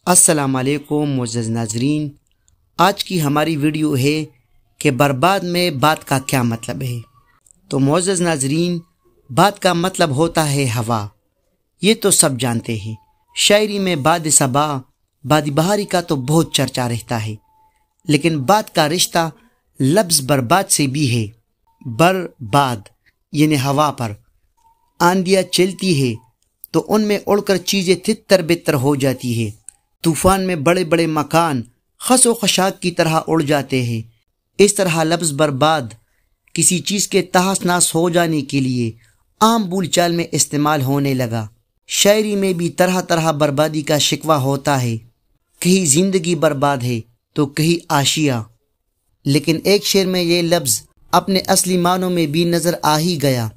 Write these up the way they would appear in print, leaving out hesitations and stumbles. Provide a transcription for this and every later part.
السلام علیکم معزز ناظرین، آج کی ہماری ویڈیو ہے کہ برباد میں بات کا کیا مطلب ہے۔ تو معزز ناظرین، بات کا مطلب ہوتا ہے ہوا، یہ تو سب جانتے ہیں۔ شاعری میں باد صبا، باد بہاری کا تو بہت چرچا رہتا ہے، لیکن بات کا رشتہ لفظ برباد سے بھی ہے۔ برباد یعنی ہوا پر آندیاں چلتی ہے تو ان میں اڑ کر چیزیں تتر بتر ہو جاتی ہے۔ طوفان میں بڑے بڑے مکان خس و خشاک کی طرح اڑ جاتے ہیں۔ اس طرح لفظ برباد کسی چیز کے تہس ناس ہو جانے کے لیے عام بول چال میں استعمال ہونے لگا۔ شاعری میں بھی طرح طرح بربادی کا شکوہ ہوتا ہے، کہیں زندگی برباد ہے تو کہیں عاشیہ، لیکن ایک شعر میں یہ لفظ اپنے اصلی معنوں میں بھی نظر آ ہی گیا۔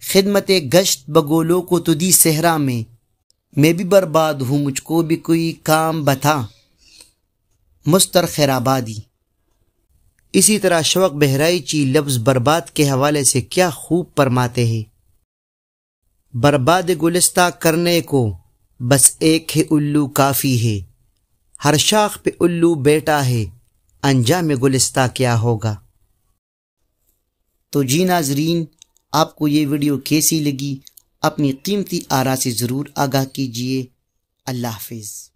خدمت گشت بگولوں کو تو دی صحرا میں بھی برباد ہوں، مجھ کو بھی کوئی کام بتا مستر خیر آبادی۔ اسی طرح شوق بہرائچی لفظ برباد کے حوالے سے کیا خوب فرماتے ہیں۔ برباد گلستہ کرنے کو بس ایک ہے الو کافی ہے، ہر شاخ پہ الو بیٹا ہے، انجام گلستہ کیا ہوگا۔ تو جی ناظرین، آپ کو یہ ویڈیو کیسی لگی؟ اپنی قیمتی آراء سے ضرور آگاہ کیجیے۔ اللہ حافظ۔